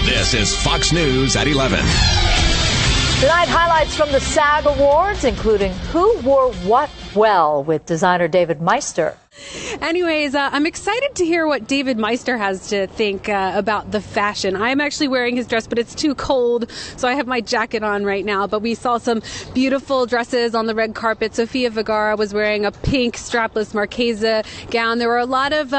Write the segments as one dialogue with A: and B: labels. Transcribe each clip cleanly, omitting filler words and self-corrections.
A: This is Fox News at 11.
B: Tonight, highlights from the SAG Awards, including who wore what well with designer David Meister.
C: Anyways, I'm excited to hear what David Meister has to think about the fashion. I'm actually wearing his dress, but it's too cold, so I have my jacket on right now. But we saw some beautiful dresses on the red carpet. Sofia Vergara was wearing a pink strapless Marchesa gown. There were a lot of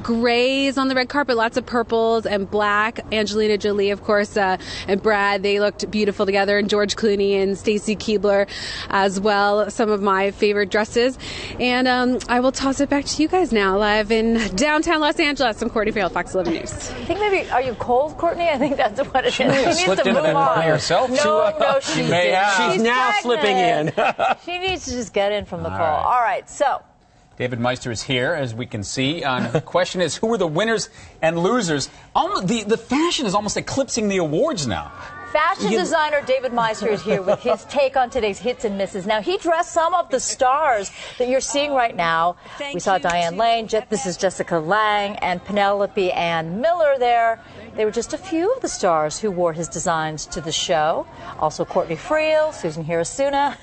C: grays on the red carpet, lots of purples and black. Angelina Jolie, of course, and Brad, they looked beautiful together, and George Clooney and Stacy Keibler as well. Some of my favorite dresses. And I will toss it back to you guys now, live in downtown Los Angeles. I'm Courtney Farrell, Fox 11 News.
B: I think maybe, are you cold, Courtney? I think that's what it is.
D: She may have slipped into that by herself.
B: No, she didn't.
D: She's now slipping in.
B: She needs to just get in from the cold. All right, so.
D: David Meister is here, as we can see. The question is, who are the winners and losers? The fashion is almost eclipsing the awards now.
B: Fashion designer David Meister is here with his take on today's hits and misses. Now, he dressed some of the stars that you're seeing right now. We saw Diane Lane, this is Jessica Lange, and Penelope Ann Miller there. They were just a few of the stars who wore his designs to the show. Also, Courtney Friel, Susan Hirasuna.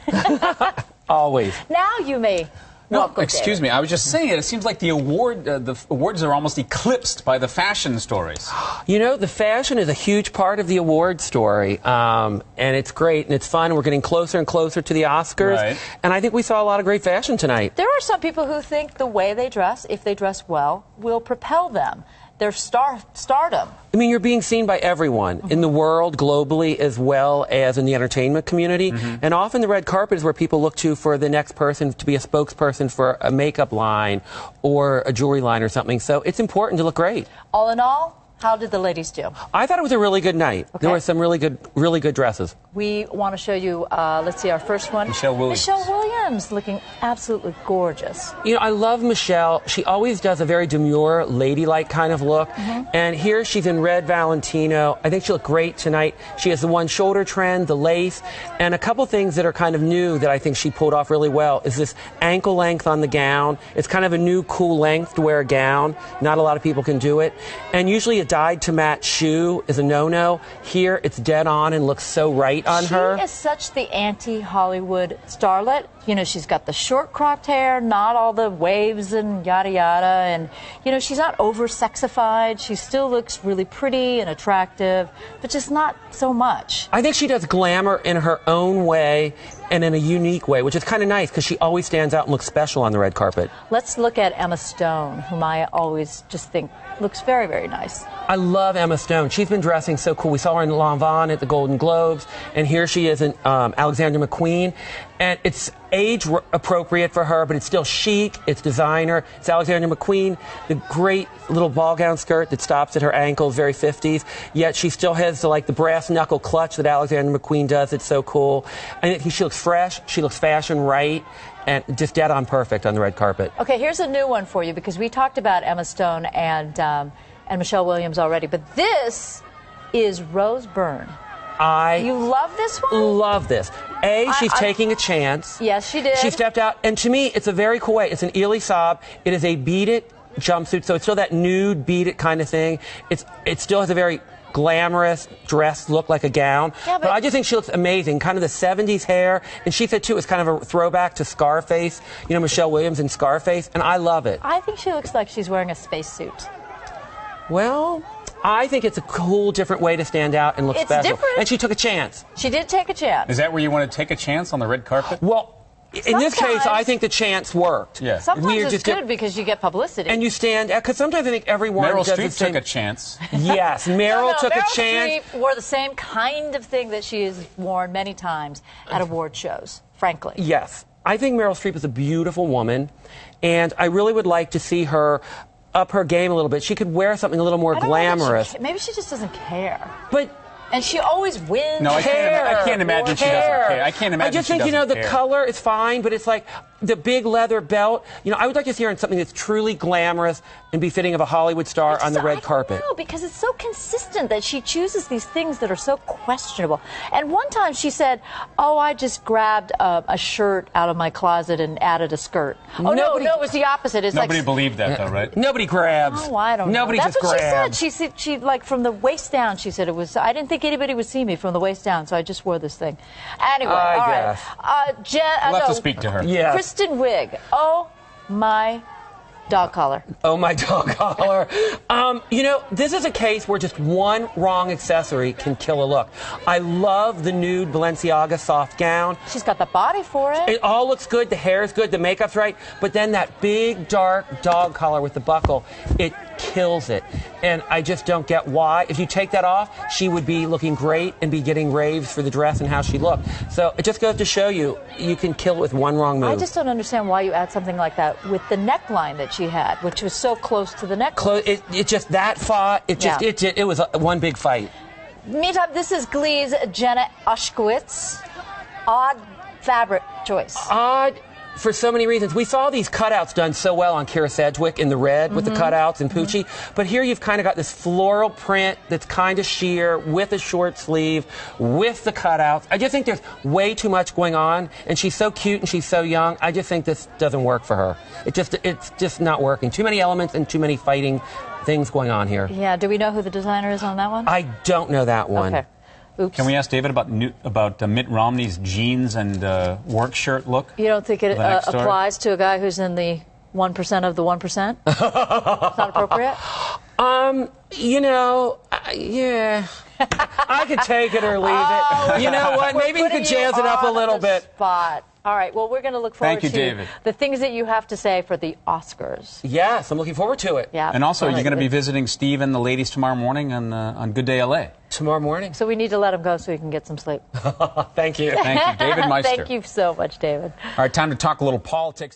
D: Always.
B: Now you may.
D: No, excuse me. I was just saying it. It seems like the awards are almost eclipsed by the fashion stories.
E: You know, the fashion is a huge part of the award story, and it's great and it's fun. We're getting closer and closer to the Oscars, and I think we saw a lot of great fashion tonight.
B: There are some people who think the way they dress, if they dress well, will propel them. Their stardom.
E: I mean, you're being seen by everyone in the world, globally, as well as in the entertainment community. And often the red carpet is where people look to for the next person to be a spokesperson for a makeup line or a jewelry line or something. So it's important to look great.
B: All in all, how did the ladies do?
E: I thought it was a really good night. There were some really good dresses.
B: We want to show you, let's see, our first one.
D: Michelle Williams.
B: Michelle Williams, looking absolutely gorgeous.
E: You know, I love Michelle. She always does a very demure, ladylike kind of look. And here she's in red Valentino. I think she looked great tonight. She has the one shoulder trend, the lace, and a couple things that are kind of new that I think she pulled off really well is this ankle length on the gown. It's kind of a new cool length to wear a gown. Not a lot of people can do it. And usually a dyed to match shoe is a no-no. Here it's dead on and looks so right on her.
B: She is such the anti-Hollywood starlet. You know, she's got the short cropped hair, not all the waves and yada yada, and you know, she's not over sexified. She still looks really pretty and attractive, but just not so much.
E: I think she does glamour in her own way and in a unique way, which is kind of nice because she always stands out and looks special on the red carpet.
B: Let's look at Emma Stone, whom I always just think looks very, very nice.
E: I love Emma Stone. She's been dressing so cool. We saw her in Lanvin at the Golden Globes, and here she is in Alexander McQueen. And it's age appropriate for her, but it's still chic. It's designer. It's Alexander McQueen, the great little ball gown skirt that stops at her ankles, very 50s. Yet she still has the brass knuckle clutch that Alexander McQueen does. It's so cool. And she looks fresh. She looks fashion right. And just dead on perfect on the red carpet.
B: Okay, here's a new one for you because we talked about Emma Stone and Michelle Williams already, but this is Rose Byrne. You love this one?
E: Love this. She's taking a chance.
B: Yes, she did.
E: She stepped out, and to me, it's a very cool way. It's an Elie Saab. It is a beaded jumpsuit, so it's still that nude beaded kind of thing. It still has a very glamorous dress look like a gown. Yeah, but I just think she looks amazing. Kind of the 70s hair. And she said, too, it's kind of a throwback to Scarface. You know, Michelle Williams in Scarface. And I love it.
B: I think she looks like she's wearing a spacesuit.
E: Well, I think it's a cool, different way to stand out and look special.
B: It's different.
E: And she took a chance.
B: She did take a chance.
D: Is that where you want to take a chance, on the red carpet?
E: Well, in this case, I think the chance worked.
D: Yeah.
B: Sometimes it's good because you get publicity.
E: And you stand, because sometimes I think everyone
D: Meryl
E: does
D: Streep
E: the same.
D: took a chance.
E: Yes, Meryl took
B: Meryl
E: a chance.
B: Streep wore the same kind of thing that she has worn many times at award shows, frankly.
E: Yes. I think Meryl Streep is a beautiful woman, and I really would like to see her up her game a little bit. She could wear something a little more glamorous.
B: Maybe she just doesn't care.
E: But...
B: And she always wins.
D: No, I can't imagine she doesn't care. I can't imagine.
E: I just think, the color is fine, but it's like the big leather belt. I would like to see her in something that's truly glamorous and be fitting of a Hollywood star on the red carpet.
B: I don't know, because it's so consistent that she chooses these things that are so questionable. And one time she said, "Oh, I just grabbed a shirt out of my closet and added a skirt." Oh, no, it was the opposite. It's
D: Nobody believed that, though, right?
E: Nobody grabs.
B: Oh, I don't know.
E: Nobody
B: That's
E: just
B: what
E: grabs.
B: she said. She like from the waist down. She said it was. I didn't think anybody would see me from the waist down, so I just wore this thing. Anyway, all
E: guess.
B: right.
D: We'll have to speak to her.
E: Yeah.
B: Kristen Wiig. Oh my dog collar.
E: Oh, my dog collar. You know, this is a case where just one wrong accessory can kill a look. I love the nude Balenciaga soft gown.
B: She's got the body for it.
E: It all looks good. The hair is good. The makeup's right. But then that big, dark dog collar with the buckle, it kills it. And I just don't get why. If you take that off, she would be looking great and be getting raves for the dress and how she looked. So it just goes to show you, you can kill it with one wrong move.
B: I just don't understand why you add something like that with the neckline that she had, which was so close to the neckline.
E: It just that fought. It was one big fight.
B: Meantime, this is Glee's Jenna Ushkowitz. Odd fabric choice.
E: Odd for so many reasons. We saw these cutouts done so well on Kira Sedgwick in the red with the cutouts and Poochie, but here you've kind of got this floral print that's kind of sheer with a short sleeve with the cutouts. I just think there's way too much going on, and she's so cute and she's so young. I just think this doesn't work for her. It's just not working. Too many elements and too many fighting things going on here.
B: Yeah, do we know who the designer is on that one?
E: I don't know that one.
B: Okay. Oops.
D: Can we ask David about Mitt Romney's jeans and work shirt look?
B: You don't think it applies to a guy who's in the 1% of the 1%? It's not appropriate?
E: You know, yeah. I could take it or leave it. You know what? Maybe you could jazz it up a little bit.
B: Spot. All right. Well, we're going to look forward to
D: David.
B: the things that you have to say for the Oscars.
E: Yes, I'm looking forward to it.
B: Yeah.
D: And also, you're going to be visiting Steve and the ladies tomorrow morning on Good Day LA.
E: Tomorrow morning.
B: So we need to let him go so he can get some sleep.
E: Thank you.
D: Thank you, David Meister.
B: Thank you so much, David.
D: All right, time to talk a little politics.